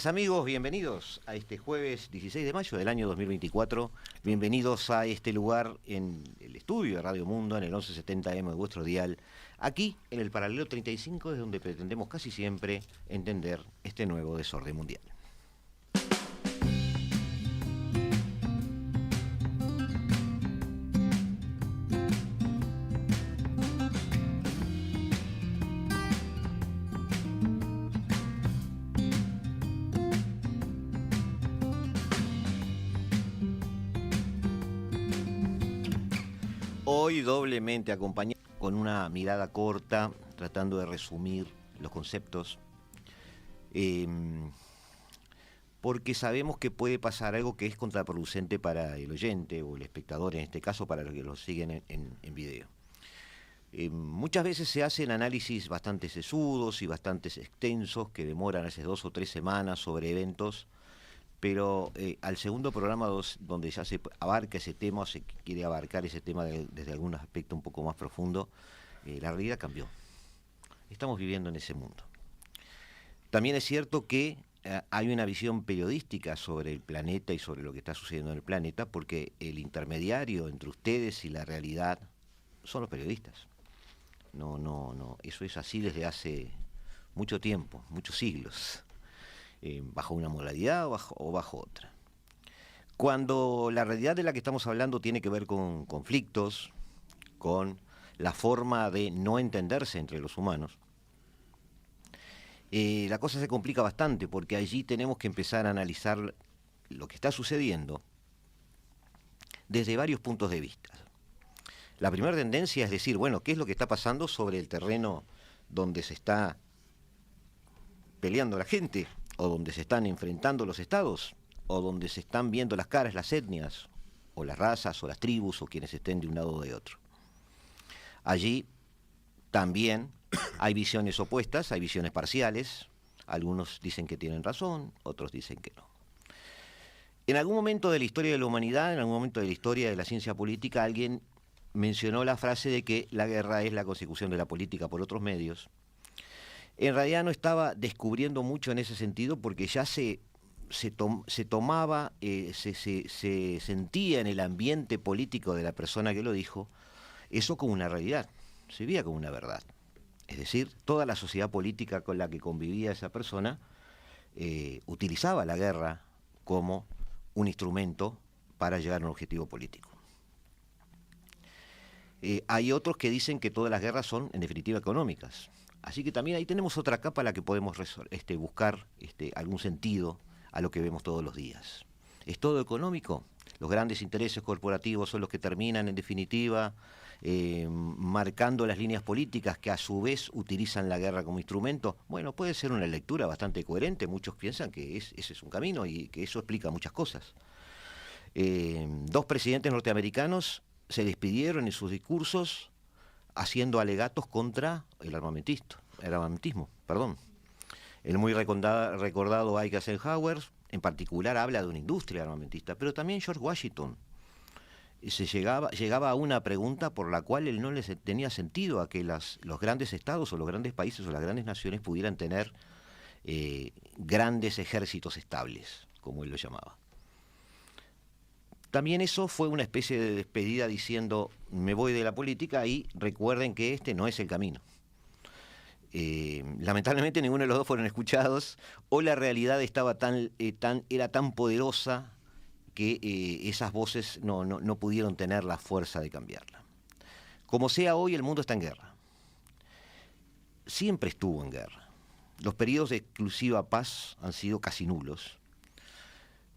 Amigos, bienvenidos a este jueves 16 de mayo del año 2024. Bienvenidos a este lugar en el estudio de Radio Mundo, en el 1170M de vuestro dial. Aquí, en el paralelo 35, es donde pretendemos casi siempre entender este nuevo desorden mundial. Hoy doblemente acompañado con una mirada corta, tratando de resumir los conceptos, porque sabemos que puede pasar algo que es contraproducente para el oyente o el espectador, en este caso para los que lo siguen en video. Muchas veces se hacen análisis bastante sesudos y bastante extensos que demoran a veces 2 o 3 semanas sobre eventos, pero al segundo programa donde ya se abarca ese tema o se quiere abarcar ese tema desde algún aspecto un poco más profundo, la realidad cambió. Estamos viviendo en ese mundo. También es cierto que hay una visión periodística sobre el planeta y sobre lo que está sucediendo en el planeta, porque el intermediario entre ustedes y la realidad son los periodistas. No, eso es así desde hace mucho tiempo, muchos siglos. Bajo una modalidad o bajo otra. Cuando la realidad de la que estamos hablando tiene que ver con conflictos, con la forma de no entenderse entre los humanos, la cosa se complica bastante, porque allí tenemos que empezar a analizar lo que está sucediendo desde varios puntos de vista. La primera tendencia es decir, bueno, ¿qué es lo que está pasando sobre el terreno donde se está peleando la gente? O donde se están enfrentando los estados, o donde se están viendo las caras, las etnias, o las razas, o las tribus, o quienes estén de un lado o de otro. Allí también hay visiones opuestas, hay visiones parciales, algunos dicen que tienen razón, otros dicen que no. En algún momento de la historia de la humanidad, en algún momento de la historia de la ciencia política, alguien mencionó la frase de que la guerra es la consecución de la política por otros medios. En realidad no estaba descubriendo mucho en ese sentido, porque ya se tomaba, se sentía en el ambiente político de la persona que lo dijo, eso como una realidad, se veía como una verdad. Es decir, toda la sociedad política con la que convivía esa persona utilizaba la guerra como un instrumento para llegar a un objetivo político. Hay otros que dicen que todas las guerras son, en definitiva, económicas. Así que también ahí tenemos otra capa a la que podemos buscar algún sentido a lo que vemos todos los días. ¿Es todo económico? Los grandes intereses corporativos son los que terminan, en definitiva, marcando las líneas políticas que a su vez utilizan la guerra como instrumento. Bueno, puede ser una lectura bastante coherente. Muchos piensan que ese es un camino y que eso explica muchas cosas. 2 presidentes norteamericanos se despidieron en sus discursos haciendo alegatos contra el armamentismo. El muy recordado Ike Eisenhower, en particular, habla de una industria armamentista, pero también George Washington llegaba a una pregunta por la cual él no le tenía sentido a que los grandes estados o los grandes países o las grandes naciones pudieran tener grandes ejércitos estables, como él lo llamaba. También eso fue una especie de despedida diciendo, me voy de la política y recuerden que este no es el camino. Lamentablemente ninguno de los dos fueron escuchados, o la realidad era tan poderosa que esas voces no pudieron tener la fuerza de cambiarla. Como sea, hoy el mundo está en guerra. Siempre estuvo en guerra. Los periodos de exclusiva paz han sido casi nulos.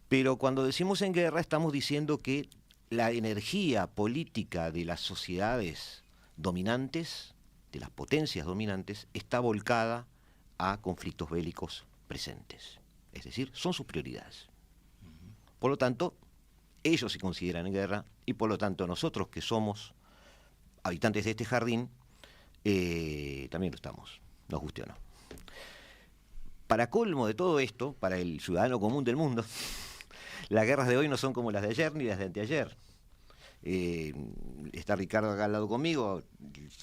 Pero cuando decimos en guerra estamos diciendo que la energía política de las sociedades dominantes, de las potencias dominantes, está volcada a conflictos bélicos presentes. Es decir, son sus prioridades. Por lo tanto, ellos se consideran en guerra y por lo tanto nosotros que somos habitantes de este jardín, también lo estamos, nos guste o no. Para colmo de todo esto, para el ciudadano común del mundo, las guerras de hoy no son como las de ayer ni las de anteayer. Está Ricardo acá al lado conmigo,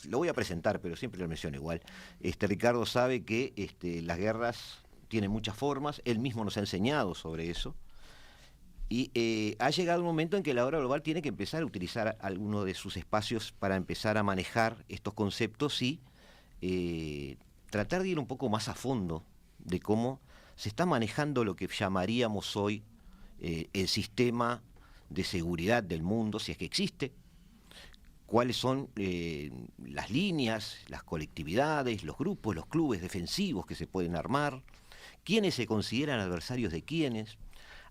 lo voy a presentar, pero siempre lo menciono igual. Ricardo sabe que las guerras tiene muchas formas, él mismo nos ha enseñado sobre eso. Y ha llegado un momento en que la obra global tiene que empezar a utilizar alguno de sus espacios para empezar a manejar estos conceptos y tratar de ir un poco más a fondo de cómo se está manejando lo que llamaríamos hoy el sistema de seguridad del mundo, si es que existe, cuáles son las líneas, las colectividades, los grupos, los clubes defensivos que se pueden armar, quiénes se consideran adversarios de quiénes.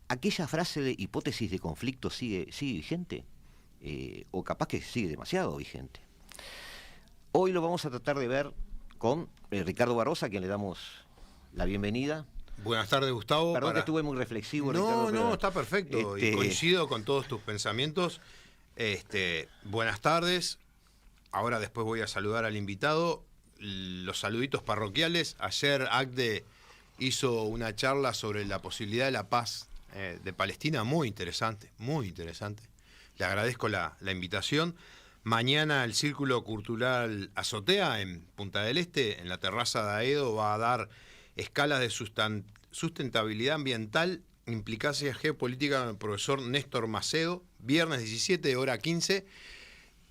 ¿Aquella frase de hipótesis de conflicto sigue vigente? O capaz que sigue demasiado vigente. Hoy lo vamos a tratar de ver con Ricardo Barrosa, a quien le damos la bienvenida. Buenas tardes, Gustavo. Perdón que estuve muy reflexivo, No, Ricardo. no, está perfecto. Y coincido con todos tus pensamientos. Buenas tardes. Ahora después voy a saludar al invitado. Los saluditos parroquiales. Ayer ACDE hizo una charla sobre la posibilidad de la paz de Palestina, muy interesante, muy interesante. Le agradezco la invitación. Mañana el Círculo Cultural Azotea en Punta del Este, en la terraza de Aedo, va a dar escalas de sustentabilidad ambiental, implicancia geopolítica con el profesor Néstor Macedo, viernes 17, hora 15.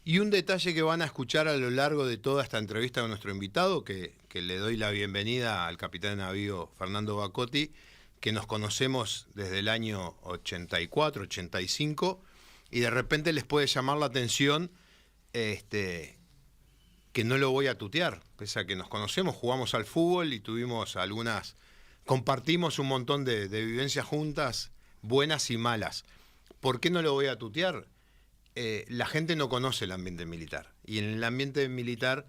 Y un detalle que van a escuchar a lo largo de toda esta entrevista con nuestro invitado, que le doy la bienvenida al capitán de navío Fernando Bacotti, que nos conocemos desde el año 84, 85, y de repente les puede llamar la atención que no lo voy a tutear, pese a que nos conocemos, jugamos al fútbol y compartimos un montón de vivencias juntas, buenas y malas. ¿Por qué no lo voy a tutear? La gente no conoce el ambiente militar, y en el ambiente militar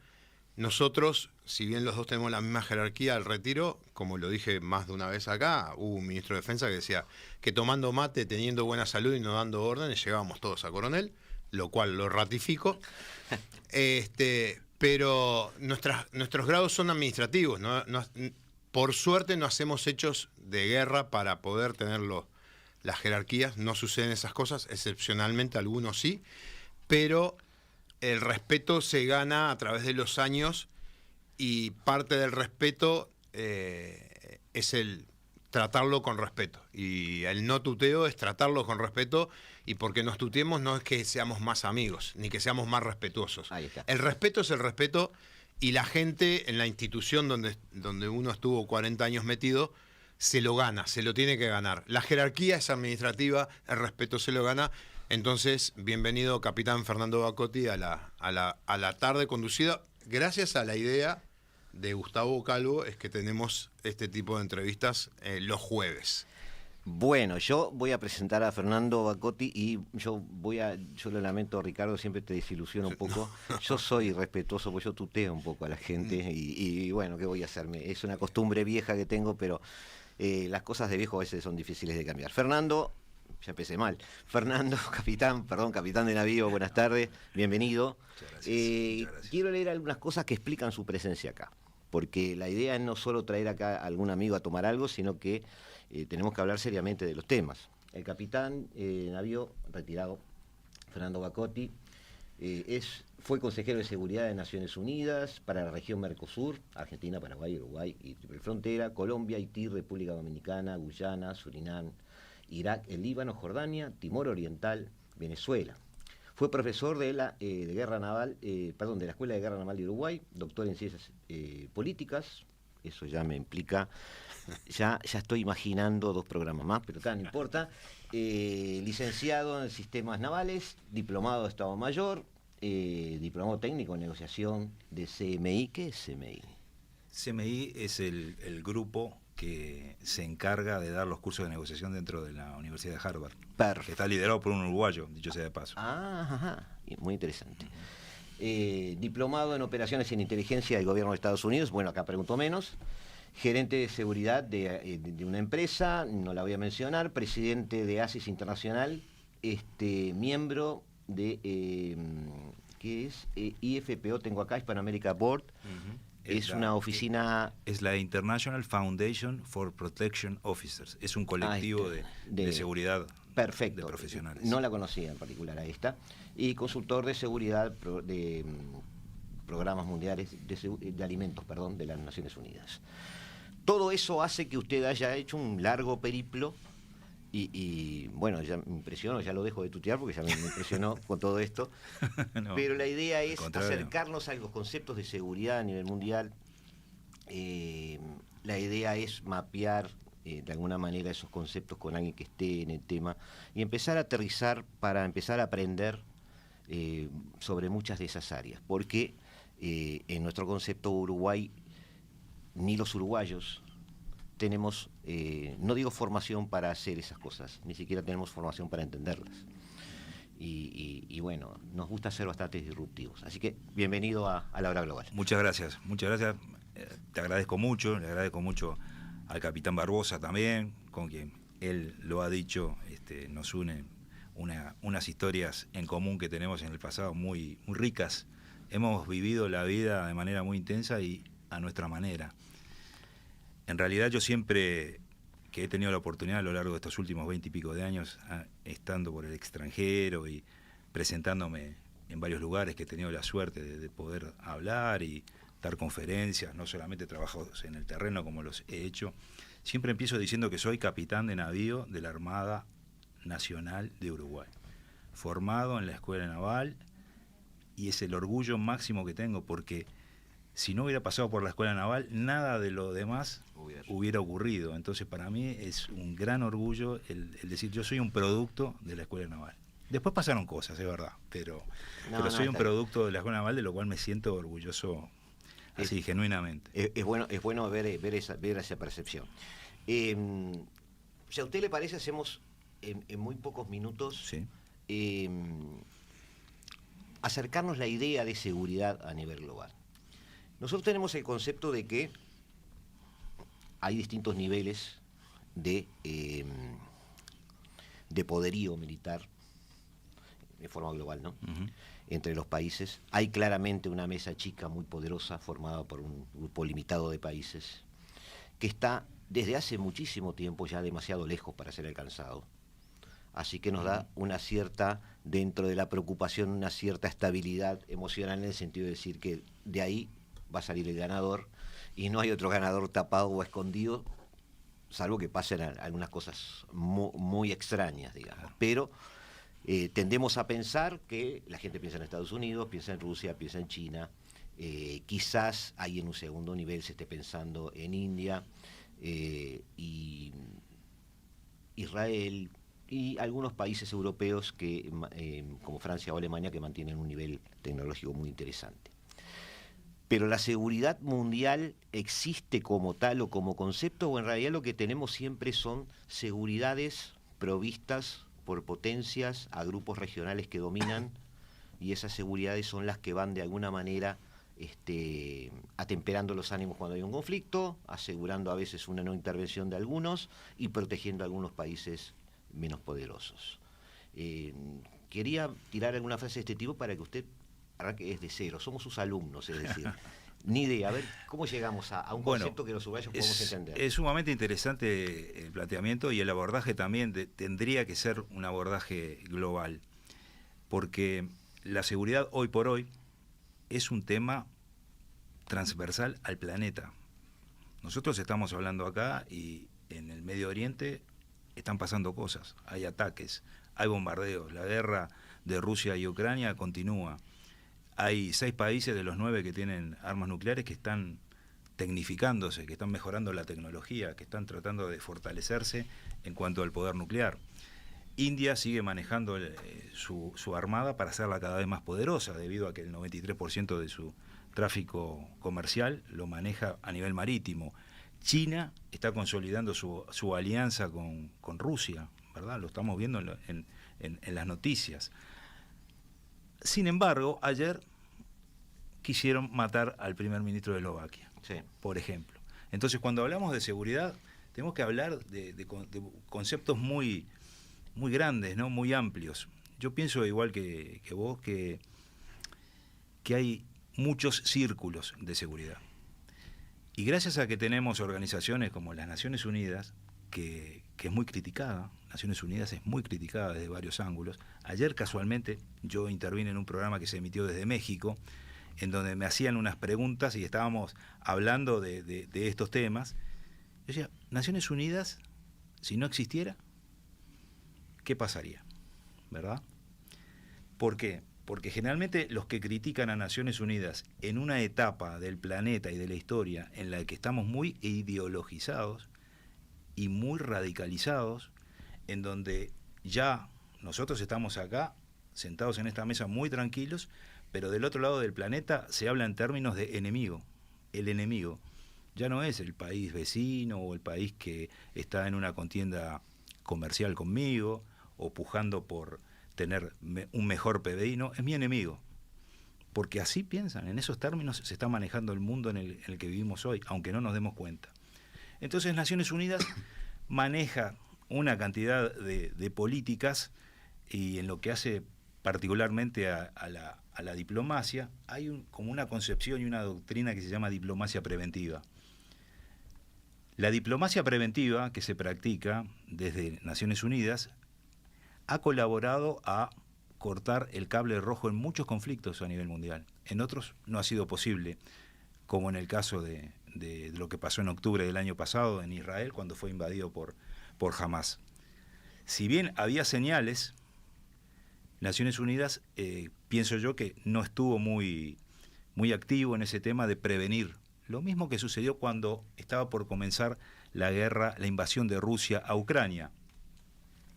nosotros, si bien los dos tenemos la misma jerarquía al retiro, como lo dije más de una vez acá, hubo un ministro de Defensa que decía que tomando mate, teniendo buena salud y no dando órdenes, llegábamos todos a coronel, lo cual lo ratifico. Pero nuestros grados son administrativos, ¿no? Por suerte no hacemos hechos de guerra para poder tener las jerarquías, no suceden esas cosas, excepcionalmente algunos sí, pero el respeto se gana a través de los años, y parte del respeto es el tratarlo con respeto, y el no tuteo es tratarlo con respeto, y porque nos tuteemos no es que seamos más amigos, ni que seamos más respetuosos. Ahí está. El respeto es el respeto, y la gente en la institución donde uno estuvo 40 años metido, se lo gana, se lo tiene que ganar. La jerarquía es administrativa, el respeto se lo gana. Entonces, bienvenido, capitán Fernando Bacotti, a la tarde conducida. Gracias a la idea de Gustavo Calvo es que tenemos este tipo de entrevistas los jueves. Bueno, yo voy a presentar a Fernando Bacotti y yo lo lamento, Ricardo, siempre te desilusiono un poco. Yo soy respetuoso, porque yo tuteo un poco a la gente y bueno, ¿qué voy a hacerme? Es una costumbre vieja que tengo, pero las cosas de viejo a veces son difíciles de cambiar. Fernando, ya empecé mal. Fernando, capitán de navío, buenas tardes, bienvenido. Muchas gracias. Quiero leer algunas cosas que explican su presencia acá, porque la idea es no solo traer acá a algún amigo a tomar algo, sino que tenemos que hablar seriamente de los temas. El capitán de navío retirado, Fernando Bacotti, fue consejero de seguridad de Naciones Unidas para la región Mercosur, Argentina, Paraguay, Uruguay y Triple Frontera, Colombia, Haití, República Dominicana, Guyana, Surinam, Irak, el Líbano, Jordania, Timor Oriental, Venezuela. Fue profesor de la Escuela de Guerra Naval de Uruguay, doctor en Ciencias Políticas. Eso ya me implica, ya estoy imaginando 2 programas más, pero no importa. Licenciado en Sistemas Navales, diplomado de Estado Mayor, diplomado técnico en negociación de CMI. ¿Qué es CMI? CMI es el grupo que se encarga de dar los cursos de negociación dentro de la Universidad de Harvard. Perfecto. Que está liderado por un uruguayo, dicho sea de paso. Ajá, muy interesante. Diplomado en Operaciones en Inteligencia del Gobierno de Estados Unidos, bueno, acá pregunto menos. Gerente de seguridad de una empresa, no la voy a mencionar, presidente de ASIS Internacional, miembro de, ¿qué es? IFPO, tengo acá, Hispanoamerica Board. Es una oficina... Es la International Foundation for Protection Officers. Es un colectivo de seguridad. Perfecto. De profesionales. No la conocía en particular a esta. Y consultor de seguridad de programas mundiales de alimentos, de las Naciones Unidas. todo eso hace que usted haya hecho un largo periplo y bueno, ya me impresionó, ya lo dejo de tutear porque ya me impresionó con todo esto. No, pero la idea es acercarnos a los conceptos de seguridad a nivel mundial. La idea es mapear de alguna manera esos conceptos con alguien que esté en el tema y empezar a aterrizar para empezar a aprender sobre muchas de esas áreas. Porque en nuestro concepto Uruguay, ni los uruguayos tenemos, no digo formación para hacer esas cosas, ni siquiera tenemos formación para entenderlas. Y bueno, nos gusta ser bastante disruptivos. Así que bienvenido a La Hora Global. Muchas gracias. Te agradezco mucho, le agradezco mucho al capitán Barbosa también, con quien él lo ha dicho, nos une unas historias en común que tenemos en el pasado muy, muy ricas. Hemos vivido la vida de manera muy intensa y a nuestra manera. En realidad yo siempre que he tenido la oportunidad a lo largo de estos últimos 20 y pico de años, estando por el extranjero y presentándome en varios lugares que he tenido la suerte de poder hablar y dar conferencias, no solamente trabajos en el terreno como los he hecho, siempre empiezo diciendo que soy capitán de navío de la Armada Nacional de Uruguay, formado en la Escuela Naval, y es el orgullo máximo que tengo, porque si no hubiera pasado por la Escuela Naval, nada de lo demás hubiera ocurrido. Entonces para mí es un gran orgullo el decir yo soy un producto de la Escuela Naval. Después pasaron cosas, es verdad, pero soy un producto de la Escuela Naval, de lo cual me siento orgulloso así, genuinamente. Es bueno ver esa percepción. Si a usted le parece, hacemos en muy pocos minutos sí. Acercarnos la idea de seguridad a nivel global. Nosotros tenemos el concepto de que hay distintos niveles de poderío militar de forma global, ¿no? Uh-huh. Entre los países. Hay claramente una mesa chica muy poderosa formada por un grupo limitado de países que está desde hace muchísimo tiempo ya demasiado lejos para ser alcanzado. Así que nos da una cierta, dentro de la preocupación, una cierta estabilidad emocional en el sentido de decir que de ahí va a salir el ganador y no hay otro ganador tapado o escondido, salvo que pasen algunas cosas muy extrañas, digamos. Pero tendemos a pensar que la gente piensa en Estados Unidos, piensa en Rusia, piensa en China, quizás ahí en un segundo nivel se esté pensando en India y Israel y algunos países europeos que como Francia o Alemania, que mantienen un nivel tecnológico muy interesante. Pero la seguridad mundial existe como tal o como concepto, o en realidad lo que tenemos siempre son seguridades provistas por potencias a grupos regionales que dominan, y esas seguridades son las que van de alguna manera atemperando los ánimos cuando hay un conflicto, asegurando a veces una no intervención de algunos y protegiendo a algunos países menos poderosos. Quería tirar alguna frase de este tipo para que usted arranque desde cero. Somos sus alumnos, es decir, ni idea. A ver, ¿cómo llegamos a un concepto que los uruguayos podemos entender? Es sumamente interesante el planteamiento, y el abordaje también tendría que ser un abordaje global, porque la seguridad hoy por hoy es un tema transversal al planeta. Nosotros estamos hablando acá y en el Medio Oriente están pasando cosas, hay ataques, hay bombardeos, la guerra de Rusia y Ucrania continúa. Hay 6 países de los 9 que tienen armas nucleares que están tecnificándose, que están mejorando la tecnología, que están tratando de fortalecerse en cuanto al poder nuclear. India sigue manejando su armada para hacerla cada vez más poderosa, debido a que el 93% de su tráfico comercial lo maneja a nivel marítimo. China está consolidando su alianza con Rusia, ¿verdad? Lo estamos viendo en las noticias. Sin embargo, ayer quisieron matar al primer ministro de Eslovaquia, sí, por ejemplo. Entonces, cuando hablamos de seguridad, tenemos que hablar de conceptos muy, muy grandes, ¿no? Muy amplios. Yo pienso, igual que vos, que hay muchos círculos de seguridad. Y gracias a que tenemos organizaciones como las Naciones Unidas, que es muy criticada, Naciones Unidas es muy criticada desde varios ángulos. Ayer casualmente yo intervine en un programa que se emitió desde México, en donde me hacían unas preguntas y estábamos hablando de estos temas, decía, Naciones Unidas, si no existiera, ¿qué pasaría? ¿Verdad? ¿Por qué? Porque generalmente los que critican a Naciones Unidas en una etapa del planeta y de la historia en la que estamos muy ideologizados y muy radicalizados, en donde ya nosotros estamos acá, sentados en esta mesa muy tranquilos, pero del otro lado del planeta se habla en términos de enemigo. El enemigo ya no es el país vecino o el país que está en una contienda comercial conmigo o pujando por tener un mejor PBI, no, es mi enemigo. Porque así piensan, en esos términos se está manejando el mundo en el que vivimos hoy, aunque no nos demos cuenta. Entonces Naciones Unidas maneja una cantidad de políticas, y en lo que hace particularmente a la diplomacia, hay como una concepción y una doctrina que se llama diplomacia preventiva. La diplomacia preventiva que se practica desde Naciones Unidas ha colaborado a cortar el cable rojo en muchos conflictos a nivel mundial. En otros no ha sido posible, como en el caso de lo que pasó en octubre del año pasado en Israel, cuando fue invadido por Hamás. Si bien había señales, Naciones Unidas, pienso yo que no estuvo muy activo en ese tema de prevenir. Lo mismo que sucedió cuando estaba por comenzar la guerra, la invasión de Rusia a Ucrania,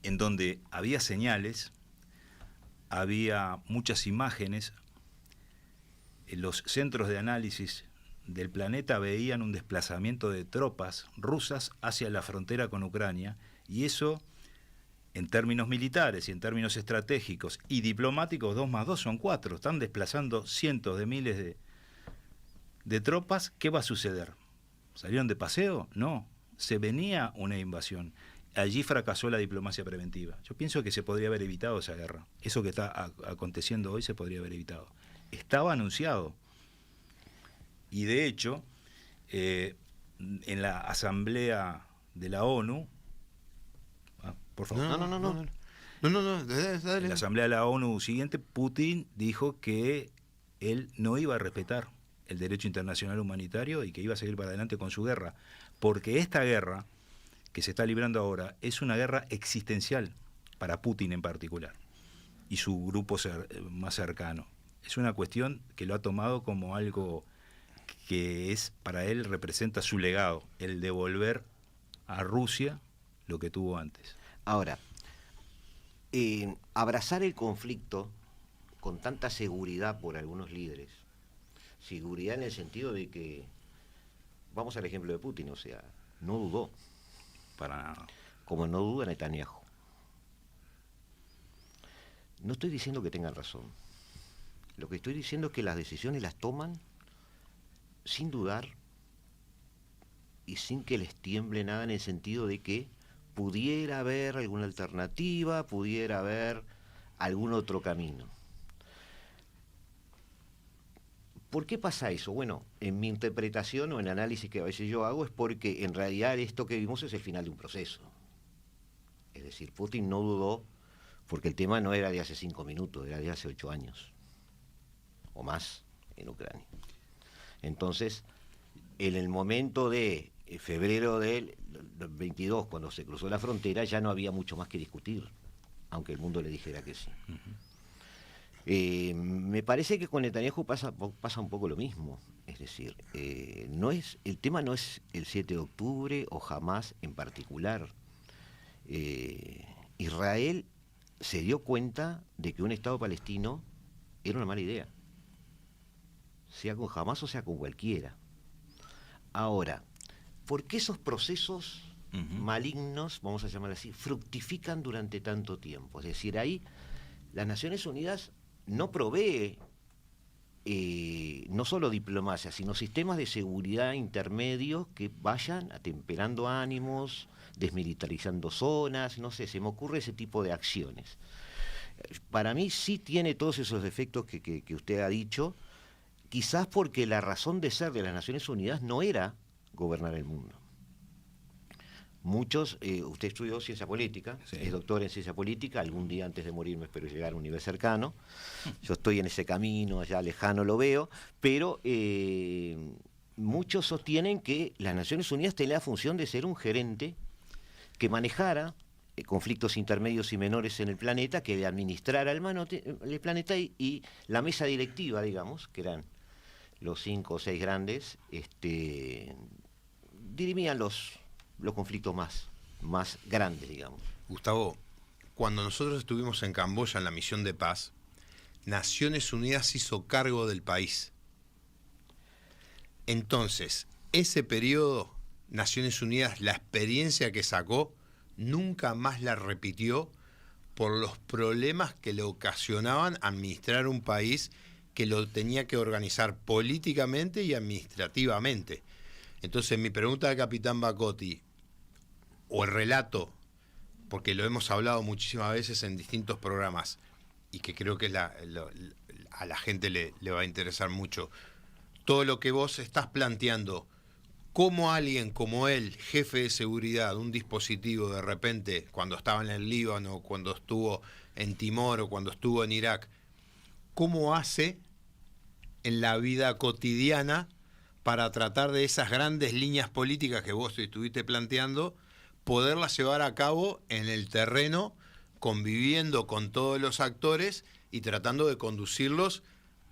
en donde había señales, había muchas imágenes, los centros de análisis del planeta veían un desplazamiento de tropas rusas hacia la frontera con Ucrania, y eso, en términos militares y en términos estratégicos y diplomáticos, 2 más 2 son 4, están desplazando cientos de miles de tropas. ¿Qué va a suceder? ¿Salieron de paseo? No, se venía una invasión. Allí fracasó la diplomacia preventiva. Yo pienso que se podría haber evitado esa guerra. Eso que está aconteciendo hoy se podría haber evitado. Estaba anunciado. Y de hecho, en la Asamblea de la ONU, por favor. No, dale. En la Asamblea de la ONU siguiente, Putin dijo que él no iba a respetar el derecho internacional humanitario y que iba a seguir para adelante con su guerra. Porque esta guerra que se está librando ahora es una guerra existencial para Putin en particular y su grupo más cercano. Es una cuestión que lo ha tomado como algo que es, para él, representa su legado, el devolver a Rusia lo que tuvo antes. Ahora, abrazar el conflicto con tanta seguridad por algunos líderes, seguridad en el sentido de que, vamos al ejemplo de Putin, o sea, no dudó. Para nada. Como no duda Netanyahu. No estoy diciendo que tengan razón. Lo que estoy diciendo es que las decisiones las toman sin dudar y sin que les tiemble nada, en el sentido de que pudiera haber alguna alternativa, pudiera haber algún otro camino. ¿Por qué pasa eso? Bueno, en mi interpretación o en análisis que a veces yo hago, es porque en realidad esto que vimos es el final de un proceso. Es decir, Putin no dudó, porque el tema no era de hace 5 minutos, era de hace 8 años o más en Ucrania. Entonces, en el momento de febrero del 22, cuando se cruzó la frontera, ya no había mucho más que discutir, aunque el mundo le dijera que sí. Me parece que con Netanyahu pasa un poco lo mismo. Es decir, el tema no es el 7 de octubre o Hamás en particular. Israel se dio cuenta de que un Estado palestino era una mala idea, sea con Hamás o sea con cualquiera. Ahora, ¿por qué esos procesos malignos, vamos a llamar así, fructifican durante tanto tiempo? Es decir, ahí las Naciones Unidas no provee no solo diplomacia, sino sistemas de seguridad intermedios que vayan atemperando ánimos, desmilitarizando zonas, no sé, se me ocurre ese tipo de acciones. Para mí sí tiene todos esos defectos que usted ha dicho, quizás porque la razón de ser de las Naciones Unidas no era gobernar el mundo. Muchos, usted estudió ciencia política, sí, es doctor en ciencia política, algún día antes de morirme espero llegar a un nivel cercano. Yo estoy en ese camino, allá lejano lo veo, pero muchos sostienen que las Naciones Unidas tenía la función de ser un gerente que manejara conflictos intermedios y menores en el planeta, que administrara el planeta y la mesa directiva, digamos, que eran los 5 o 6 grandes, dirimían los conflictos más grandes, digamos. Gustavo, cuando nosotros estuvimos en Camboya en la misión de paz, Naciones Unidas hizo cargo del país. Entonces, ese periodo, Naciones Unidas, la experiencia que sacó, nunca más la repitió por los problemas que le ocasionaban administrar un país que lo tenía que organizar políticamente y administrativamente. Entonces, mi pregunta al capitán Bacotti, o el relato, porque lo hemos hablado muchísimas veces en distintos programas, y que creo que a la gente le va a interesar mucho, todo lo que vos estás planteando, cómo alguien como él, jefe de seguridad de un dispositivo, de repente, cuando estaba en el Líbano, cuando estuvo en Timor o cuando estuvo en Irak, cómo hace en la vida cotidiana para tratar de esas grandes líneas políticas que vos estuviste planteando, poderlas llevar a cabo en el terreno, conviviendo con todos los actores y tratando de conducirlos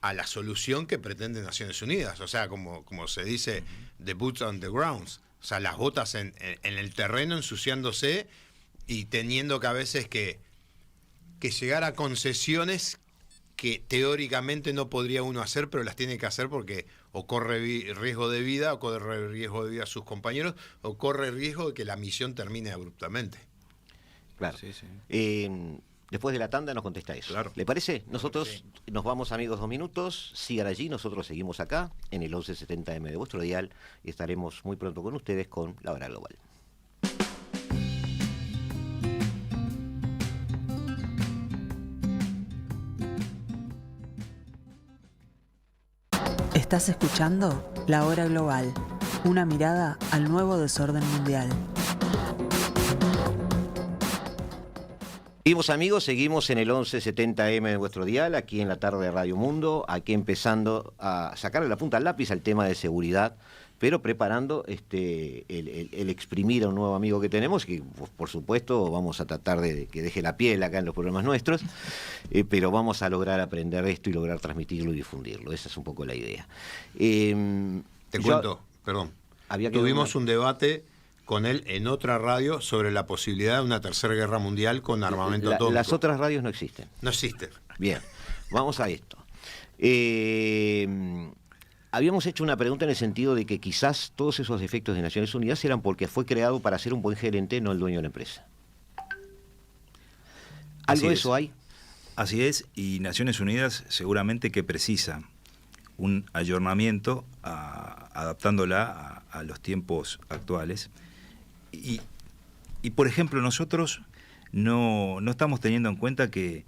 a la solución que pretende Naciones Unidas. O sea, como se dice, the boots on the grounds. O sea, las botas en el terreno, ensuciándose y teniendo que a veces que llegar a concesiones que teóricamente no podría uno hacer, pero las tiene que hacer porque o corre riesgo de vida, o corre riesgo de vida a sus compañeros, o corre riesgo de que la misión termine abruptamente. Claro. Sí, sí. Después de la tanda nos contesta eso. Claro. ¿Le parece? Nosotros nos vamos, amigos, 2 minutos. Sigan allí, nosotros seguimos acá en el 1170M de vuestro dial y estaremos muy pronto con ustedes con La Hora Global. Estás escuchando La Hora Global, una mirada al nuevo desorden mundial. Seguimos, amigos, seguimos en el 1170M de vuestro dial, aquí en la tarde de Radio Mundo, aquí empezando a sacarle la punta al lápiz al tema de seguridad, pero preparando el exprimir a un nuevo amigo que tenemos, que por supuesto vamos a tratar de que deje la piel acá en los programas nuestros, pero vamos a lograr aprender esto y lograr transmitirlo y difundirlo. Esa es un poco la idea. Te cuento, perdón. Tuvimos un debate con él en otra radio sobre la posibilidad de una tercera guerra mundial con armamento atómico. Las otras radios no existen. No existen. Bien, vamos a esto. Habíamos hecho una pregunta en el sentido de que quizás todos esos defectos de Naciones Unidas eran porque fue creado para ser un buen gerente, no el dueño de la empresa. ¿Algo de eso hay? Así es, y Naciones Unidas seguramente que precisa un ayornamiento adaptándola a los tiempos actuales. Y por ejemplo, nosotros no estamos teniendo en cuenta que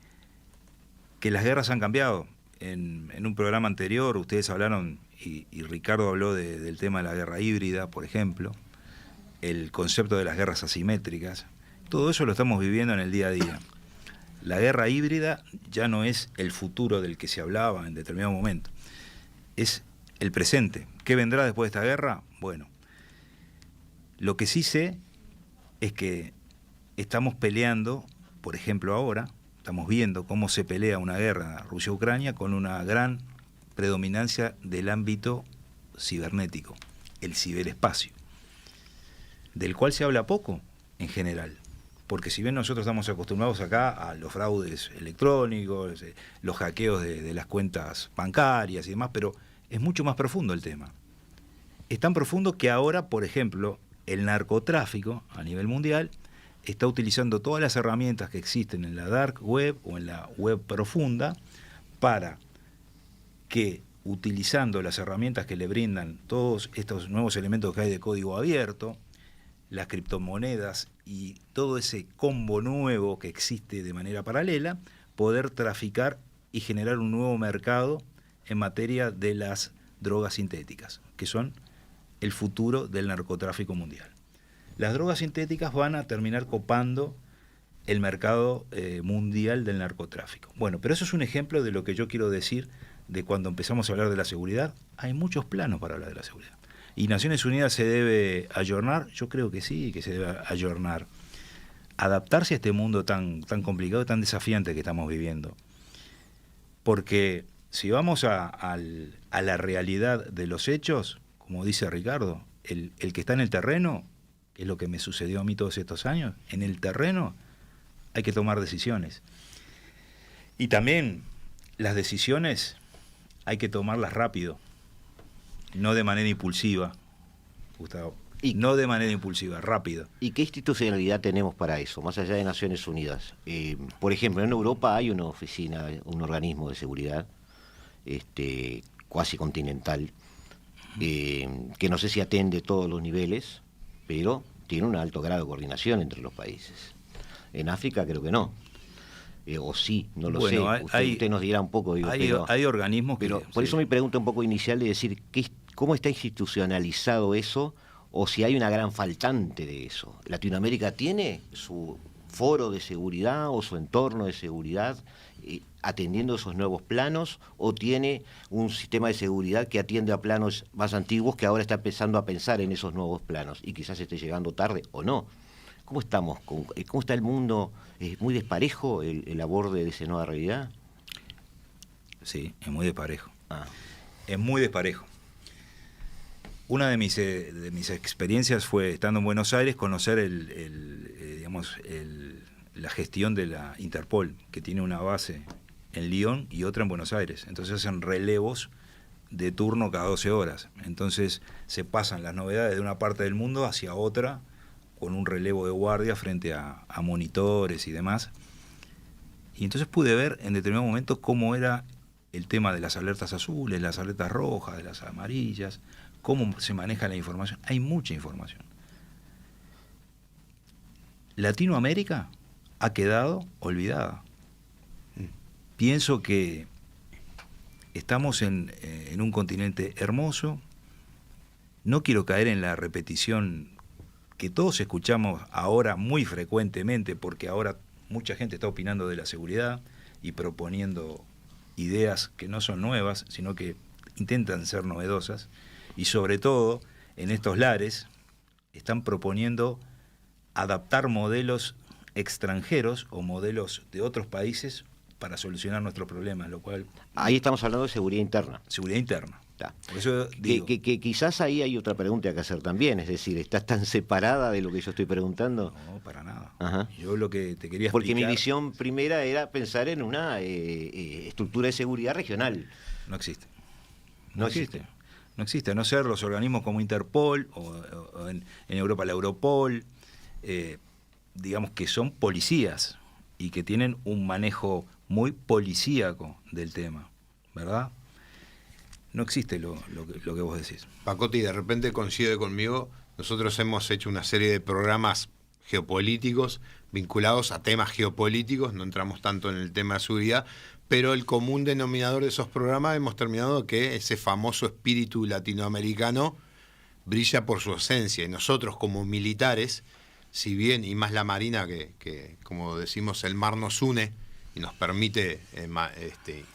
las guerras han cambiado. En un programa anterior ustedes hablaron, y Ricardo habló del tema de la guerra híbrida, por ejemplo, el concepto de las guerras asimétricas. Todo eso lo estamos viviendo en el día a día. La guerra híbrida ya no es el futuro del que se hablaba en determinado momento. Es el presente. ¿Qué vendrá después de esta guerra? Bueno, lo que sí sé es que estamos peleando, por ejemplo ahora, estamos viendo cómo se pelea una guerra Rusia-Ucrania con una gran predominancia del ámbito cibernético, el ciberespacio, del cual se habla poco en general. Porque si bien nosotros estamos acostumbrados acá a los fraudes electrónicos, los hackeos de las cuentas bancarias y demás, pero es mucho más profundo el tema. Es tan profundo que ahora, por ejemplo, el narcotráfico a nivel mundial está utilizando todas las herramientas que existen en la dark web o en la web profunda para que, utilizando las herramientas que le brindan todos estos nuevos elementos que hay de código abierto, las criptomonedas y todo ese combo nuevo que existe de manera paralela, poder traficar y generar un nuevo mercado en materia de las drogas sintéticas, que son el futuro del narcotráfico mundial. Las drogas sintéticas van a terminar copando el mercado mundial del narcotráfico. Bueno, pero eso es un ejemplo de lo que yo quiero decir de cuando empezamos a hablar de la seguridad. Hay muchos planos para hablar de la seguridad. ¿Y Naciones Unidas se debe ayornar? Yo creo que sí, que se debe ayornar. Adaptarse a este mundo tan complicado, tan desafiante que estamos viviendo. Porque si vamos a la realidad de los hechos, como dice Ricardo, el que está en el terreno, que es lo que me sucedió a mí todos estos años, en el terreno hay que tomar decisiones. Y también las decisiones hay que tomarlas rápido, no de manera impulsiva, Gustavo. No de manera impulsiva, rápido. ¿Y qué institucionalidad tenemos para eso, más allá de Naciones Unidas? Por ejemplo, en Europa hay una oficina, un organismo de seguridad cuasi continental, que no sé si atiende todos los niveles, pero tiene un alto grado de coordinación entre los países. En África creo que no. O sí, no lo sé. Usted nos dirá un poco. Digo, hay organismos que... Pero por eso mi pregunta un poco inicial de decir, ¿cómo está institucionalizado eso? O si hay una gran faltante de eso. ¿Latinoamérica tiene su foro de seguridad o su entorno de seguridad atendiendo esos nuevos planos? ¿O tiene un sistema de seguridad que atiende a planos más antiguos que ahora está empezando a pensar en esos nuevos planos y quizás esté llegando tarde o no? ¿Cómo estamos? ¿Cómo está el mundo? ¿Es muy desparejo el aborde de esa nueva realidad? Sí, es muy desparejo. Es muy desparejo. Una de mis experiencias fue, estando en Buenos Aires, conocer la gestión de la Interpol, que tiene una base en Lyon y otra en Buenos Aires. Entonces hacen relevos de turno cada 12 horas. Entonces se pasan las novedades de una parte del mundo hacia otra, con un relevo de guardia frente a monitores y demás. Y entonces pude ver en determinado momento cómo era el tema de las alertas azules, las alertas rojas, de las amarillas, cómo se maneja la información. Hay mucha información. Latinoamérica ha quedado olvidada. Pienso que estamos en un continente hermoso. No quiero caer en la repetición que todos escuchamos ahora muy frecuentemente, porque ahora mucha gente está opinando de la seguridad y proponiendo ideas que no son nuevas, sino que intentan ser novedosas. Y sobre todo, en estos lares, están proponiendo adaptar modelos extranjeros o modelos de otros países para solucionar nuestros problemas, lo cual... Ahí estamos hablando de seguridad interna. Seguridad interna. Por eso digo, que quizás ahí hay otra pregunta que hacer también, es decir, ¿estás tan separada de lo que yo estoy preguntando? No, para nada. Ajá. Yo lo que te quería explicar... Porque mi visión primera era pensar en una estructura de seguridad regional. No existe. No existe. No existe, a no ser los organismos como Interpol o en Europa la Europol, digamos que son policías y que tienen un manejo muy policíaco del tema, ¿verdad? No existe lo que vos decís. Pacotti, de repente coincide conmigo, nosotros hemos hecho una serie de programas geopolíticos vinculados a temas geopolíticos, no entramos tanto en el tema de seguridad, pero el común denominador de esos programas hemos terminado que ese famoso espíritu latinoamericano brilla por su esencia. Y nosotros como militares, si bien, y más la Marina, que como decimos, el mar nos une y nos permite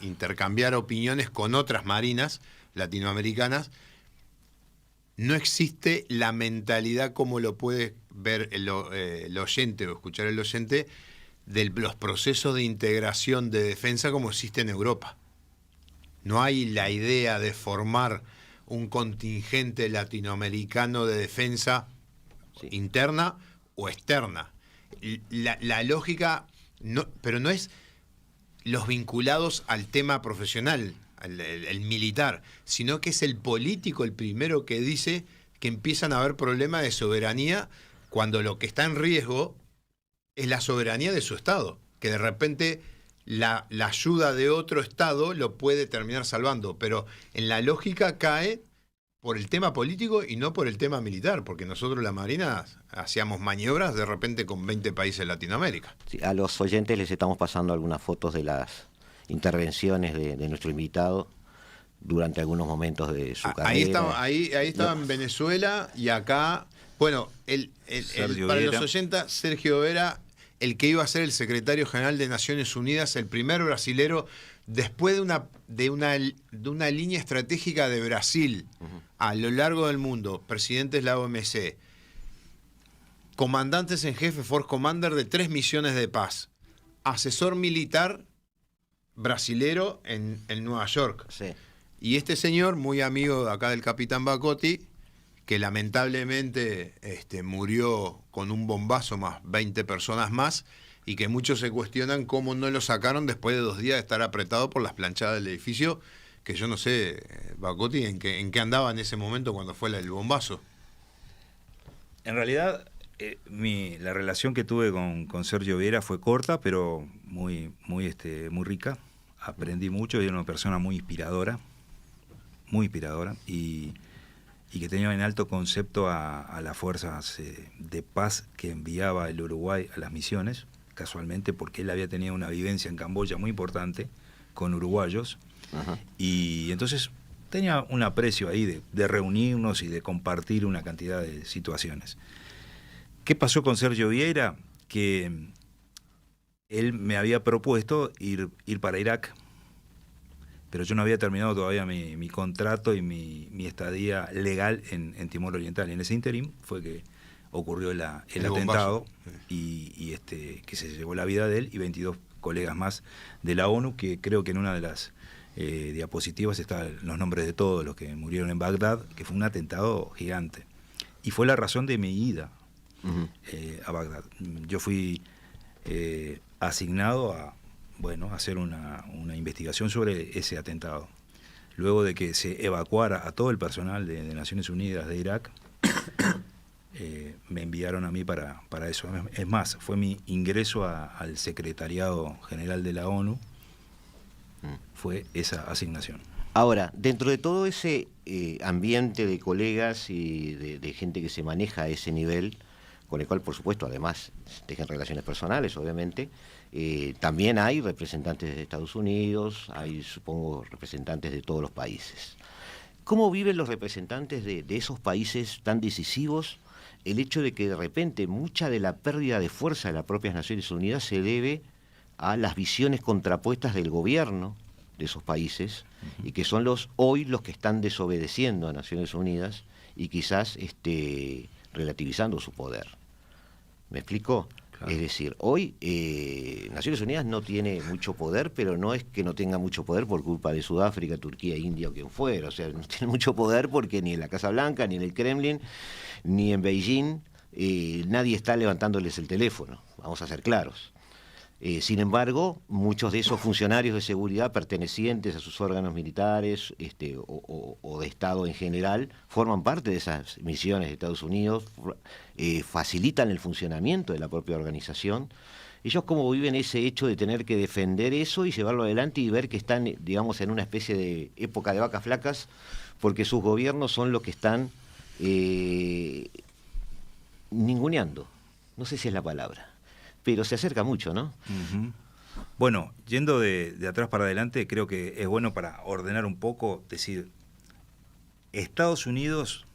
intercambiar opiniones con otras marinas latinoamericanas, no existe la mentalidad como lo puede ver el oyente o escuchar el oyente de los procesos de integración de defensa como existe en Europa. No hay la idea de formar un contingente latinoamericano de defensa interna o externa. La lógica, pero no es los vinculados al tema profesional, el militar, sino que es el político el primero que dice que empiezan a haber problemas de soberanía cuando lo que está en riesgo es la soberanía de su Estado, que de repente la ayuda de otro Estado lo puede terminar salvando, pero en la lógica cae por el tema político y no por el tema militar, porque nosotros la Marina hacíamos maniobras de repente con 20 países de Latinoamérica. Sí, a los oyentes les estamos pasando algunas fotos de las intervenciones de nuestro invitado durante algunos momentos de su carrera. Ahí estaba en Venezuela y acá... Bueno, para los oyentes, Sergio Vera, el que iba a ser el secretario general de Naciones Unidas, el primer brasilero, después de una línea estratégica de Brasil a lo largo del mundo, presidentes de la OMC, comandantes en jefe, Force Commander de 3 misiones de paz, asesor militar brasilero en Nueva York. Sí. Y este señor, muy amigo de acá del capitán Bacotti, que lamentablemente murió con un bombazo más 20 personas más, y que muchos se cuestionan cómo no lo sacaron después de 2 días de estar apretado por las planchadas del edificio, que yo no sé, Bacotti, en qué andaba en ese momento cuando fue el bombazo. En realidad, la relación que tuve con Sergio Vieira fue corta, pero muy rica. Aprendí mucho, era una persona muy inspiradora, y que tenía en alto concepto a las fuerzas de paz que enviaba el Uruguay a las misiones, casualmente porque él había tenido una vivencia en Camboya muy importante con uruguayos. Ajá. Y entonces tenía un aprecio ahí de reunirnos y de compartir una cantidad de situaciones. ¿Qué pasó con Sergio Vieira? Que él me había propuesto ir para Irak, pero yo no había terminado todavía mi contrato y mi estadía legal en Timor Oriental. Y en ese interim fue que ocurrió el atentado y que se llevó la vida de él y 22 colegas más de la ONU, que creo que en una de las diapositivas están los nombres de todos los que murieron en Bagdad, que fue un atentado gigante. Y fue la razón de mi ida a Bagdad. Yo fui asignado a hacer una investigación sobre ese atentado. Luego de que se evacuara a todo el personal de Naciones Unidas de Irak, me enviaron a mí para eso. Es más, fue mi ingreso al Secretariado General de la ONU, fue esa asignación. Ahora, dentro de todo ese ambiente de colegas y de gente que se maneja a ese nivel, con el cual, por supuesto, además tejen relaciones personales, obviamente, también hay representantes de Estados Unidos, hay, supongo, representantes de todos los países. ¿Cómo viven los representantes de esos países tan decisivos el hecho de que de repente mucha de la pérdida de fuerza de las propias Naciones Unidas se debe a las visiones contrapuestas del gobierno de esos países, y que son hoy los que están desobedeciendo a Naciones Unidas y quizás relativizando su poder? ¿Me explico? Claro. Es decir, hoy Naciones Unidas no tiene mucho poder, pero no es que no tenga mucho poder por culpa de Sudáfrica, Turquía, India o quien fuera. O sea, no tiene mucho poder porque ni en la Casa Blanca, ni en el Kremlin, ni en Beijing nadie está levantándoles el teléfono, vamos a ser claros. Sin embargo, muchos de esos funcionarios de seguridad pertenecientes a sus órganos militares o de Estado en general forman parte de esas misiones de Estados Unidos, facilitan el funcionamiento de la propia organización. Ellos cómo viven ese hecho de tener que defender eso y llevarlo adelante y ver que están, digamos, en una especie de época de vacas flacas, porque sus gobiernos son los que están ninguneando. No sé si es la palabra, pero se acerca mucho, ¿no? Uh-huh. Bueno, yendo de atrás para adelante, creo que es bueno para ordenar un poco, decir, Estados Unidos,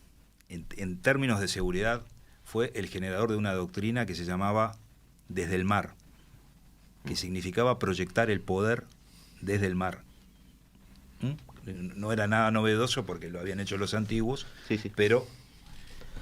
en términos de seguridad, fue el generador de una doctrina que se llamaba desde el mar, que significaba proyectar el poder desde el mar. No era nada novedoso porque lo habían hecho los antiguos, sí. Pero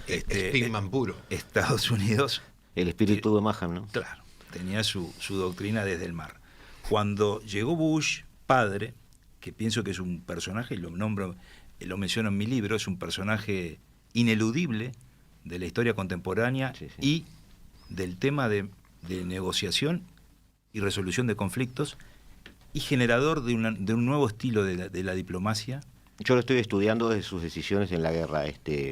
Stigman puro. Estados Unidos... El espíritu de Maham, ¿no? Claro, tenía su doctrina desde el mar. Cuando llegó Bush, padre, que pienso que es un personaje, y lo menciono en mi libro, es un personaje ineludible de la historia contemporánea, sí. Y del tema de negociación y resolución de conflictos, y generador de un nuevo estilo de la diplomacia. Yo lo estoy estudiando desde sus decisiones en la guerra.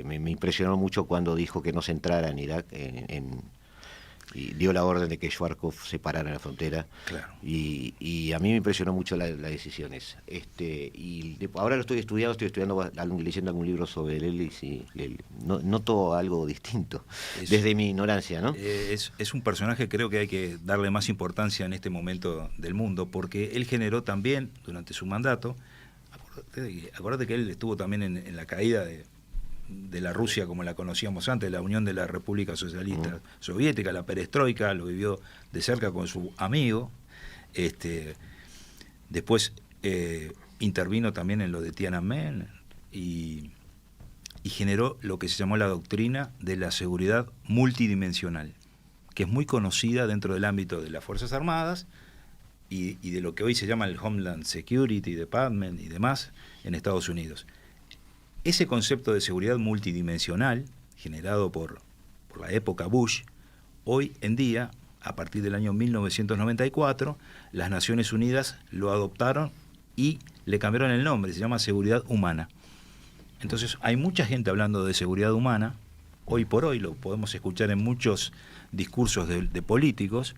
Me impresionó mucho cuando dijo que no se entrara en Irak, y dio la orden de que Schwarzkopf se parara en la frontera. Claro. Y a mí me impresionó mucho las decisiones. Ahora lo estoy estudiando, leyendo algún libro sobre él y noto algo distinto, desde mi ignorancia, ¿no? Es un personaje que creo que hay que darle más importancia en este momento del mundo, porque él generó también, durante su mandato, acuérdate que él estuvo también en la caída de la Rusia como la conocíamos antes, la Unión de la República Socialista Soviética, la perestroika, lo vivió de cerca con su amigo. Después intervino también en lo de Tiananmen y y generó lo que se llamó la doctrina de la seguridad multidimensional, que es muy conocida dentro del ámbito de las Fuerzas Armadas y de lo que hoy se llama el Homeland Security Department y demás en Estados Unidos. Ese concepto de seguridad multidimensional, generado por la época Bush, hoy en día, a partir del año 1994, las Naciones Unidas lo adoptaron y le cambiaron el nombre, se llama seguridad humana. Entonces hay mucha gente hablando de seguridad humana, hoy por hoy lo podemos escuchar en muchos discursos de políticos,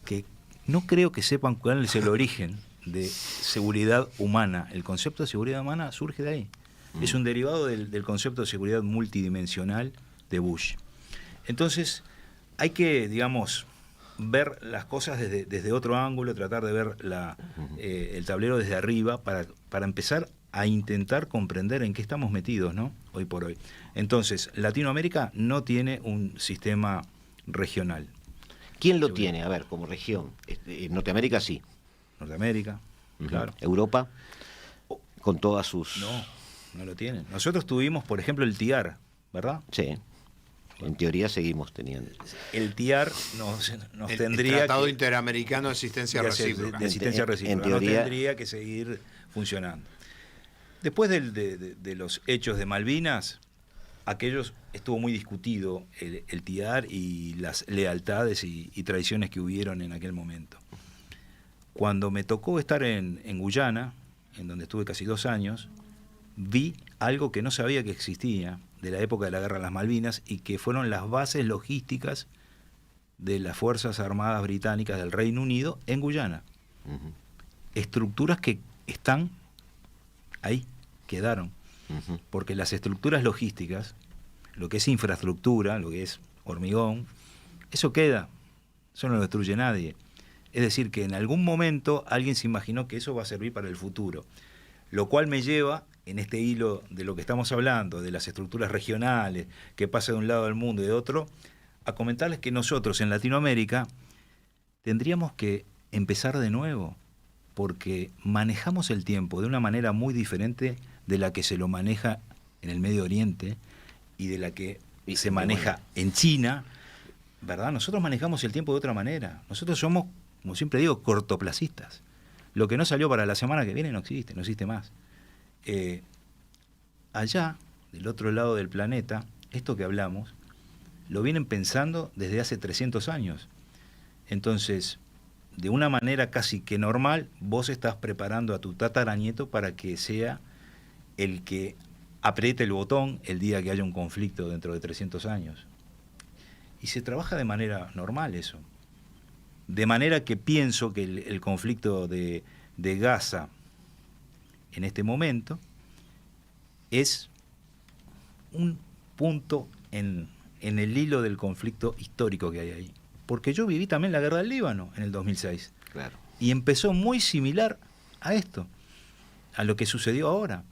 que no creo que sepan cuál es el origen de seguridad humana. El concepto de seguridad humana surge de ahí. Es un derivado del concepto de seguridad multidimensional de Bush. Entonces, hay que, digamos, ver las cosas desde otro ángulo, tratar de ver el tablero desde arriba para empezar a intentar comprender en qué estamos metidos, ¿no? Hoy por hoy. Entonces, Latinoamérica no tiene un sistema regional. ¿Quién lo tiene? A ver, como región. Norteamérica sí. Norteamérica, claro. Europa, con todas sus... No lo tienen. Nosotros tuvimos, por ejemplo, el TIAR, ¿verdad? Sí. En teoría seguimos teniendo. El TIAR nos tendría... El Tratado Interamericano de Asistencia Recíproca. De asistencia recíproca. En teoría, no tendría que seguir funcionando. Después de los hechos de Malvinas, aquellos estuvo muy discutido el TIAR y las lealtades y traiciones que hubieron en aquel momento. Cuando me tocó estar en Guyana, en donde estuve casi 2 años, vi algo que no sabía que existía de la época de la Guerra de las Malvinas y que fueron las bases logísticas de las Fuerzas Armadas Británicas del Reino Unido en Guyana. Estructuras que están ahí, quedaron. Porque las estructuras logísticas, lo que es infraestructura, lo que es hormigón, eso queda, eso no lo destruye nadie. Es decir, que en algún momento alguien se imaginó que eso va a servir para el futuro. Lo cual me lleva, en este hilo de lo que estamos hablando, de las estructuras regionales, que pasa de un lado del mundo y de otro, a comentarles que nosotros en Latinoamérica tendríamos que empezar de nuevo, porque manejamos el tiempo de una manera muy diferente de la que se lo maneja en el Medio Oriente y de la que se maneja en China, ¿verdad? Nosotros manejamos el tiempo de otra manera. Nosotros somos, como siempre digo, cortoplacistas. Lo que no salió para la semana que viene no existe más. Allá, del otro lado del planeta, esto que hablamos, lo vienen pensando desde hace 300 años. Entonces, de una manera casi que normal, vos estás preparando a tu tataranieto para que sea el que apriete el botón el día que haya un conflicto dentro de 300 años. Y se trabaja de manera normal eso. De manera que pienso que el conflicto de Gaza en este momento es un punto en el hilo del conflicto histórico que hay ahí. Porque yo viví también la guerra del Líbano en el 2006. Claro. Y empezó muy similar a esto, a lo que sucedió ahora.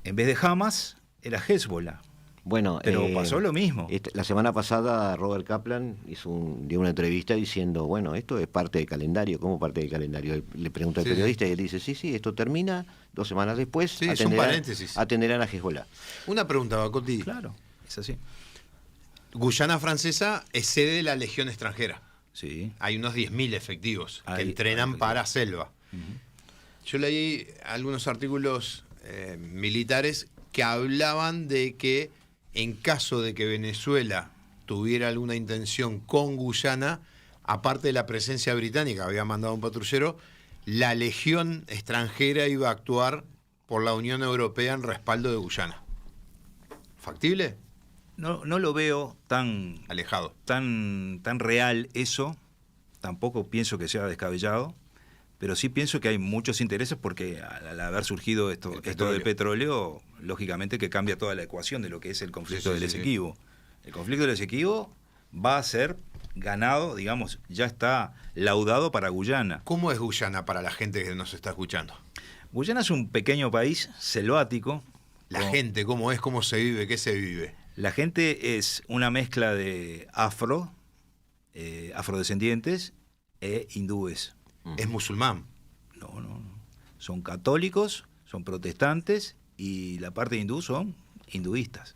En vez de Hamas, era Hezbollah. Bueno, pero pasó lo mismo. La semana pasada Robert Kaplan dio una entrevista diciendo, bueno, esto es parte del calendario. ¿Cómo parte del calendario? Le pregunta al periodista y él dice, sí, esto termina, 2 semanas después, sí, es un paréntesis. Atenderán a Hezbollah. Una pregunta, Bacotti. Claro, es así. Guyana Francesa es sede de la Legión extranjera. Sí. Hay unos 10.000 efectivos que entrenan para selva. Yo leí algunos artículos militares que hablaban de que en caso de que Venezuela tuviera alguna intención con Guyana, aparte de la presencia británica, había mandado un patrullero, la Legión extranjera iba a actuar por la Unión Europea en respaldo de Guyana. ¿Factible? No lo veo tan alejado, tan real eso. Tampoco pienso que sea descabellado, pero sí pienso que hay muchos intereses porque al haber surgido esto del petróleo, lógicamente que cambia toda la ecuación de lo que es el conflicto del Esequibo. El conflicto del Esequibo va a ser ganado, digamos, ya está laudado para Guyana. ¿Cómo es Guyana para la gente que nos está escuchando? Guyana es un pequeño país selvático. La gente, ¿cómo es? ¿Cómo se vive? ¿Qué se vive? La gente es una mezcla de afrodescendientes e hindúes. ¿Es musulmán? No. Son católicos, son protestantes y la parte hindú son hinduistas.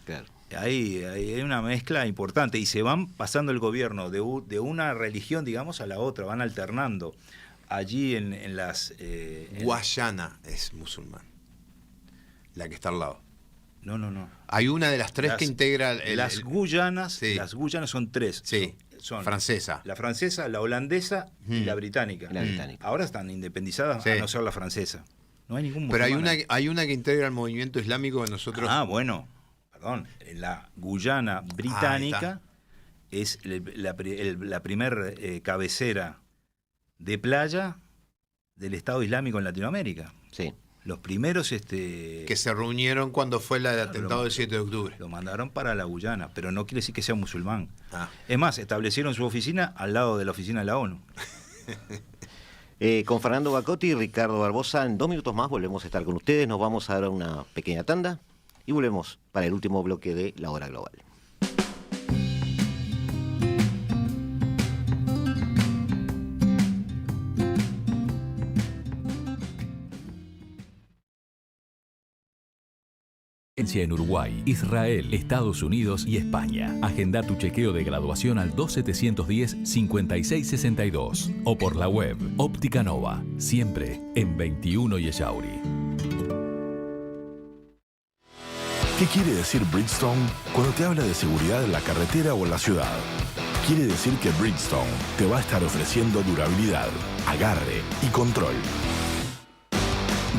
Claro. Hay una mezcla importante y se van pasando el gobierno de una religión, digamos, a la otra, van alternando. Allí en las... Guayana es musulmán, la que está al lado. No. Hay una de las tres que integra... Las Guyanas, sí. Las Guyanas son tres. Sí, son francesa. La francesa, la holandesa y la británica. La británica. Ahora están independizadas, Sí. a no ser la francesa. No hay ningún Pero musulmán ahí. hay una que integra el movimiento islámico que nosotros... Bueno, perdón. La Guyana británica es la primer cabecera de playa del Estado Islámico en Latinoamérica. Sí. Los primeros... que se reunieron cuando fue el atentado del 7 de octubre. Lo mandaron para la Guyana, pero no quiere decir que sea musulmán. Ah. Es más, establecieron su oficina al lado de la oficina de la ONU. Con Fernando Bacotti y Ricardo Barbosa, en 2 minutos más volvemos a estar con ustedes. Nos vamos a dar una pequeña tanda y volvemos para el último bloque de La Hora Global. En Uruguay, Israel, Estados Unidos y España. Agenda tu chequeo de graduación al 2710-5662 o por la web Óptica Nova, siempre en 21 y Echauri. ¿Qué quiere decir Bridgestone cuando te habla de seguridad en la carretera o en la ciudad? Quiere decir que Bridgestone te va a estar ofreciendo durabilidad, agarre y control.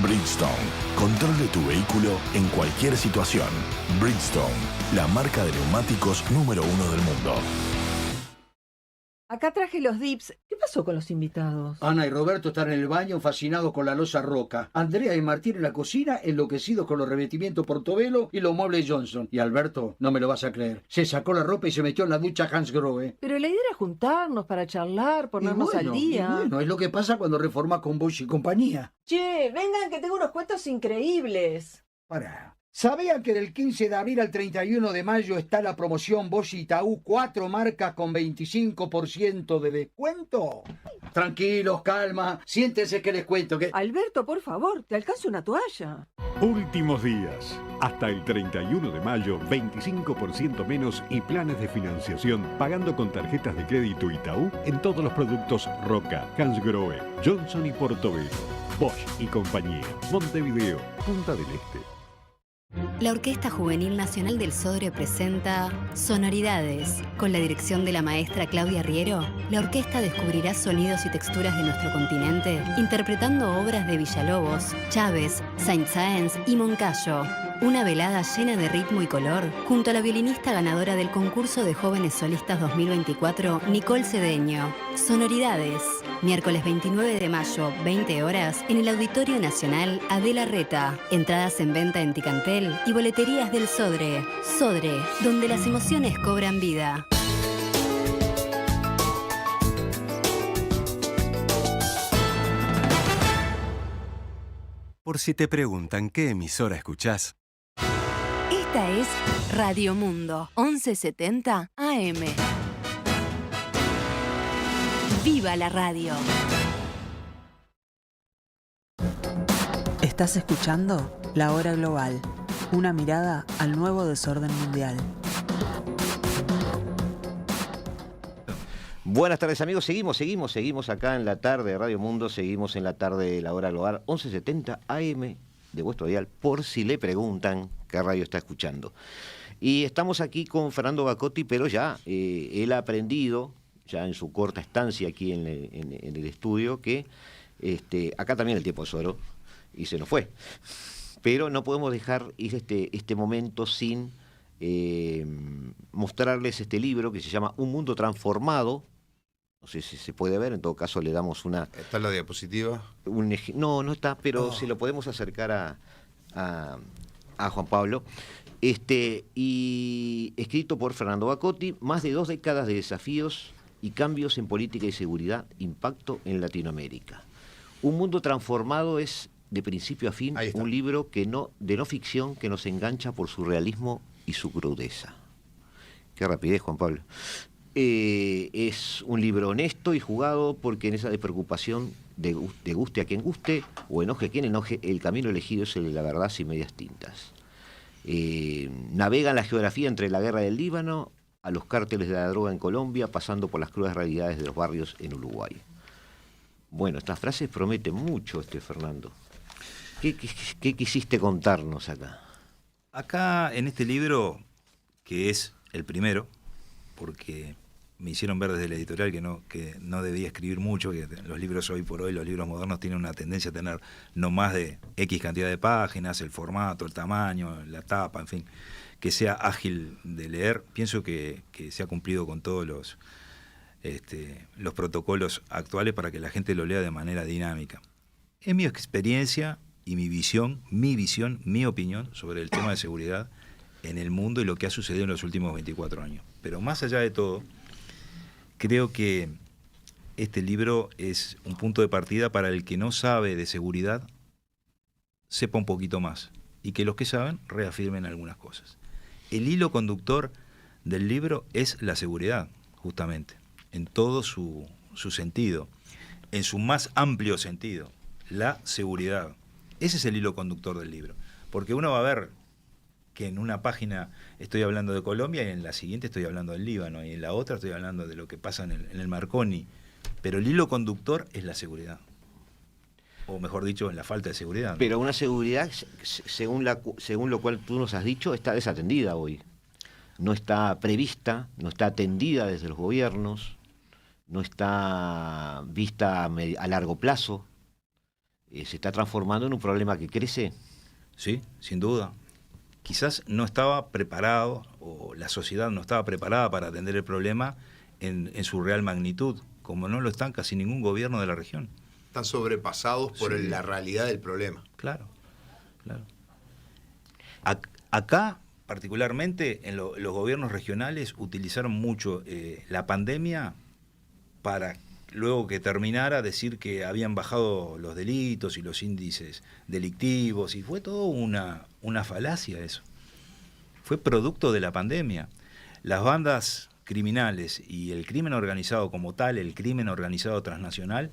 Bridgestone, control de tu vehículo en cualquier situación. Bridgestone, la marca de neumáticos número 1 del mundo. Acá traje los dips. ¿Qué pasó con los invitados? Ana y Roberto están en el baño fascinados con la loza Roca. Andrea y Martín en la cocina enloquecidos con los revestimientos Portobello y los muebles Johnson. Y Alberto, no me lo vas a creer, se sacó la ropa y se metió en la ducha Hansgrohe. Pero la idea era juntarnos para charlar, ponernos al día. Y bueno, es lo que pasa cuando reformas con Bosch y compañía. Che, vengan que tengo unos cuentos increíbles. Pará. ¿Sabían que del 15 de abril al 31 de mayo está la promoción Bosch Itaú 4 marcas con 25% de descuento? Tranquilos, calma, siéntense que les cuento que... Alberto, por favor, te alcanzo una toalla. Últimos días. Hasta el 31 de mayo, 25% menos y planes de financiación pagando con tarjetas de crédito Itaú en todos los productos Roca, Hansgrohe, Johnson y Portobello. Bosch y compañía. Montevideo, Punta del Este. La Orquesta Juvenil Nacional del Sodre presenta Sonoridades. Con la dirección de la maestra Claudia Riero, la orquesta descubrirá sonidos y texturas de nuestro continente, interpretando obras de Villalobos, Chávez, Saint-Saëns y Moncayo. Una velada llena de ritmo y color, junto a la violinista ganadora del concurso de jóvenes solistas 2024, Nicole Cedeño. Sonoridades. Miércoles 29 de mayo, 20 horas, en el Auditorio Nacional Adela Reta. Entradas en venta en Ticantel y boleterías del Sodre. Sodre, donde las emociones cobran vida. Por si te preguntan qué emisora escuchás. Esta es Radio Mundo, 1170 AM. ¡Viva la radio! Estás escuchando La Hora Global, una mirada al nuevo desorden mundial. Buenas tardes amigos, seguimos acá en la tarde de Radio Mundo, seguimos en la tarde de La Hora Global, 1170 AM de vuestro dial, por si le preguntan qué radio está escuchando. Y estamos aquí con Fernando Bacotti, pero ya él ha aprendido, ya en su corta estancia aquí en el estudio, que acá también el tiempo es oro, y se nos fue. Pero no podemos dejar ir este momento sin mostrarles este libro que se llama Un Mundo Transformado. No sé si se puede ver, en todo caso le damos una... ¿Está la diapositiva? No está, pero se lo podemos acercar a Juan Pablo. Y escrito por Fernando Bacotti, más de 2 décadas de desafíos y cambios en política y seguridad, impacto en Latinoamérica. Un Mundo Transformado es, de principio a fin, un libro de no ficción que nos engancha por su realismo y su crudeza. Qué rapidez, Juan Pablo. Es un libro honesto y jugado, porque en esa despreocupación de guste a quien guste o enoje a quien enoje, el camino elegido es el de la verdad sin medias tintas. Navega en la geografía entre la guerra del Líbano a los cárteles de la droga en Colombia, pasando por las crudas realidades de los barrios en Uruguay. Bueno, estas frases prometen mucho, Fernando. ¿Qué quisiste contarnos acá? Acá, en este libro, que es el primero, porque me hicieron ver desde la editorial que no debía escribir mucho, que los libros hoy por hoy, los libros modernos, tienen una tendencia a tener no más de X cantidad de páginas, el formato, el tamaño, la tapa, en fin, que sea ágil de leer. Pienso que se ha cumplido con todos los protocolos actuales para que la gente lo lea de manera dinámica. Es mi experiencia y mi visión, mi opinión sobre el tema de seguridad en el mundo y lo que ha sucedido en los últimos 24 años. Pero más allá de todo, creo que este libro es un punto de partida para el que no sabe de seguridad, sepa un poquito más, y que los que saben reafirmen algunas cosas. El hilo conductor del libro es la seguridad, justamente, en todo su sentido, en su más amplio sentido, la seguridad. Ese es el hilo conductor del libro, porque uno va a ver que en una página estoy hablando de Colombia y en la siguiente estoy hablando del Líbano y en la otra estoy hablando de lo que pasa en el Marconi, pero el hilo conductor es la seguridad, o mejor dicho, en la falta de seguridad, ¿no? Pero una seguridad, según lo cual tú nos has dicho, está desatendida hoy. No está prevista, no está atendida desde los gobiernos, no está vista a largo plazo. Se está transformando en un problema que crece. Sí, sin duda. Quizás no estaba preparado, o la sociedad no estaba preparada para atender el problema en su real magnitud, como no lo están casi ningún gobierno de la región. Están sobrepasados por la realidad del problema. Claro, claro. Acá, particularmente, en los gobiernos regionales utilizaron mucho la pandemia para, luego que terminara, decir que habían bajado los delitos y los índices delictivos, y fue todo una falacia eso. Fue producto de la pandemia. Las bandas criminales y el crimen organizado como tal, el crimen organizado transnacional,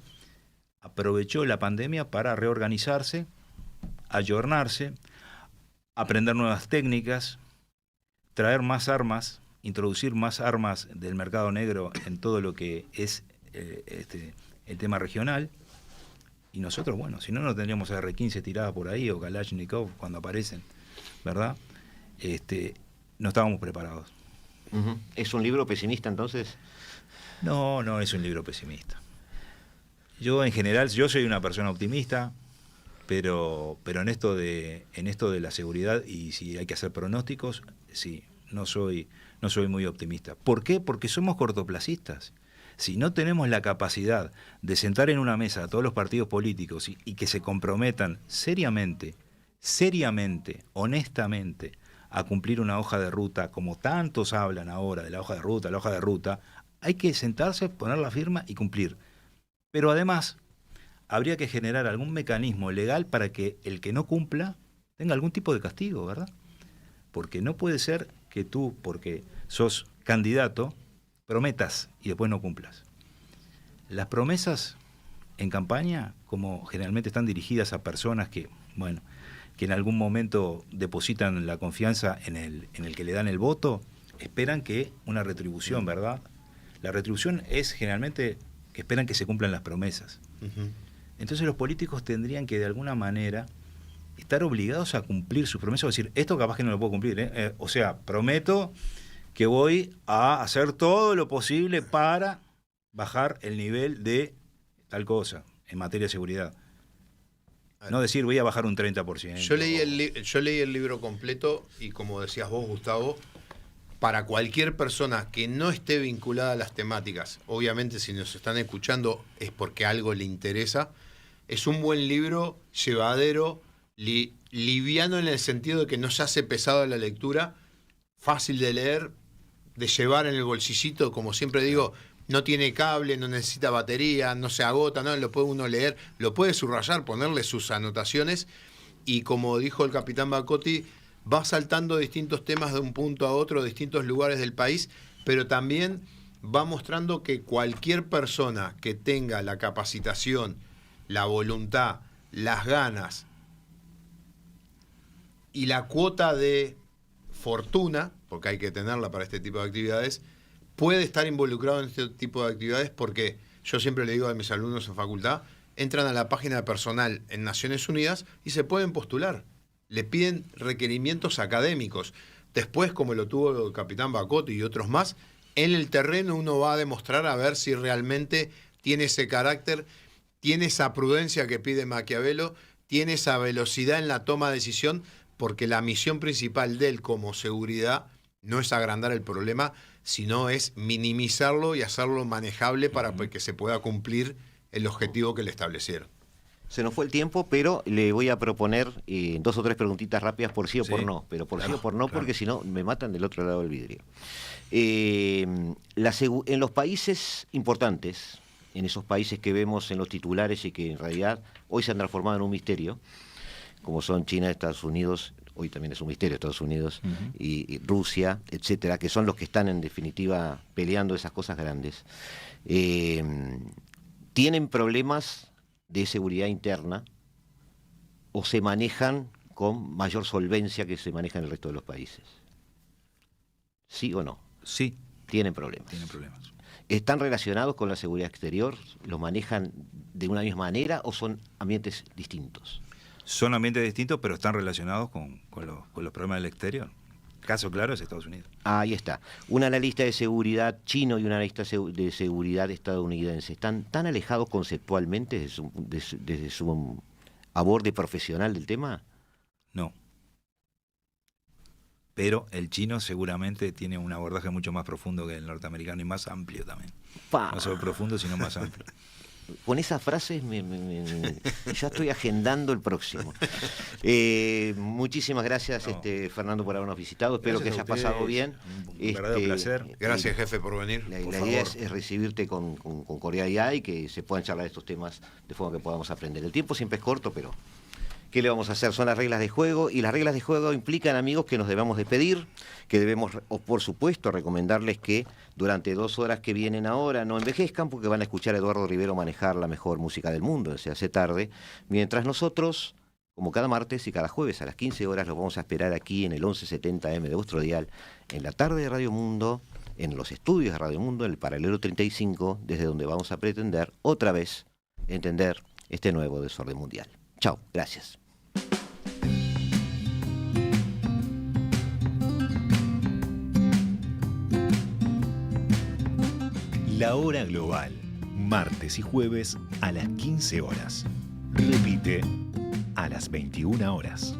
aprovechó la pandemia para reorganizarse, ayornarse, aprender nuevas técnicas, traer más armas, introducir más armas del mercado negro en todo lo que es el tema regional. Y nosotros, bueno, si no, no tendríamos R-15 tiradas por ahí o Kalashnikov cuando aparecen, ¿verdad? No estábamos preparados. Uh-huh. ¿Es un libro pesimista entonces? No, no es un libro pesimista. Yo en general, yo soy una persona optimista, pero en esto de la seguridad, y si hay que hacer pronósticos, sí, no soy muy optimista. ¿Por qué? Porque somos cortoplacistas. Si no tenemos la capacidad de sentar en una mesa a todos los partidos políticos y que se comprometan seriamente, honestamente, a cumplir una hoja de ruta, como tantos hablan ahora de la hoja de ruta, hay que sentarse, poner la firma y cumplir. Pero además, habría que generar algún mecanismo legal para que el que no cumpla tenga algún tipo de castigo, ¿verdad? Porque no puede ser que tú, porque sos candidato, prometas y después no cumplas. Las promesas en campaña, como generalmente están dirigidas a personas que en algún momento depositan la confianza en el que le dan el voto, esperan que una retribución, ¿verdad? La retribución es generalmente que esperan que se cumplan las promesas. Uh-huh. Entonces los políticos tendrían que de alguna manera estar obligados a cumplir sus promesas, o decir, esto capaz que no lo puedo cumplir, o sea, prometo que voy a hacer todo lo posible para bajar el nivel de tal cosa en materia de seguridad. No decir voy a bajar un 30%. Yo leí el libro completo y, como decías vos, Gustavo, para cualquier persona que no esté vinculada a las temáticas, obviamente si nos están escuchando es porque algo le interesa, es un buen libro, llevadero, liviano en el sentido de que no se hace pesado la lectura, fácil de leer, de llevar en el bolsillito, como siempre digo, no tiene cable, no necesita batería, no se agota, no, lo puede uno leer, lo puede subrayar, ponerle sus anotaciones, y como dijo el capitán Bacotti, va saltando distintos temas de un punto a otro, distintos lugares del país, pero también va mostrando que cualquier persona que tenga la capacitación, la voluntad, las ganas y la cuota de fortuna, porque hay que tenerla para este tipo de actividades, puede estar involucrado en este tipo de actividades, porque yo siempre le digo a mis alumnos en facultad, entran a la página personal en Naciones Unidas y se pueden postular. Le piden requerimientos académicos. Después, como lo tuvo el capitán Bacotti y otros más, en el terreno uno va a demostrar a ver si realmente tiene ese carácter, tiene esa prudencia que pide Maquiavelo, tiene esa velocidad en la toma de decisión, porque la misión principal de él como seguridad no es agrandar el problema, sino es minimizarlo y hacerlo manejable para que se pueda cumplir el objetivo que le establecieron. Se nos fue el tiempo, pero le voy a proponer 2 o 3 preguntitas rápidas por sí o por no. Pero por sí o por no, porque si no me matan del otro lado del vidrio. En los países importantes, en esos países que vemos en los titulares y que en realidad hoy se han transformado en un misterio, como son China, Estados Unidos, hoy también es un misterio Estados Unidos, y Rusia, etcétera, que son los que están en definitiva peleando esas cosas grandes, tienen problemas de seguridad interna o se manejan con mayor solvencia que se maneja en el resto de los países. ¿Sí o no? Sí. Tienen problemas. Tienen problemas. ¿Están relacionados con la seguridad exterior? ¿Los manejan de una misma manera o son ambientes distintos? Son ambientes distintos, pero están relacionados con los problemas del exterior. Caso claro es Estados Unidos. Ahí está. Un analista de seguridad chino y un analista de seguridad estadounidense están tan alejados conceptualmente desde su aborde profesional del tema. No. Pero el chino seguramente tiene un abordaje mucho más profundo que el norteamericano y más amplio también. No solo profundo, sino más amplio. Con esas frases ya estoy agendando el próximo. Muchísimas gracias, Fernando, por habernos visitado. Espero que hayas pasado bien. Un verdadero placer. Gracias, jefe, por venir. La idea es recibirte con cordialidad y que se puedan charlar estos temas de forma que podamos aprender. El tiempo siempre es corto, pero ¿qué le vamos a hacer? Son las reglas de juego, y las reglas de juego implican, amigos, que nos debemos despedir, que debemos, por supuesto, recomendarles que durante 2 horas que vienen ahora no envejezcan, porque van a escuchar a Eduardo Rivero manejar la mejor música del mundo, Se hace tarde, mientras nosotros, como cada martes y cada jueves a las 15 horas, los vamos a esperar aquí en el 1170M de vuestro dial, en la tarde de Radio Mundo, en los estudios de Radio Mundo, en el Paralelo 35, desde donde vamos a pretender otra vez entender este nuevo desorden mundial. Chao, gracias. La Hora Global, martes y jueves a las 15 horas. Repite a las 21 horas.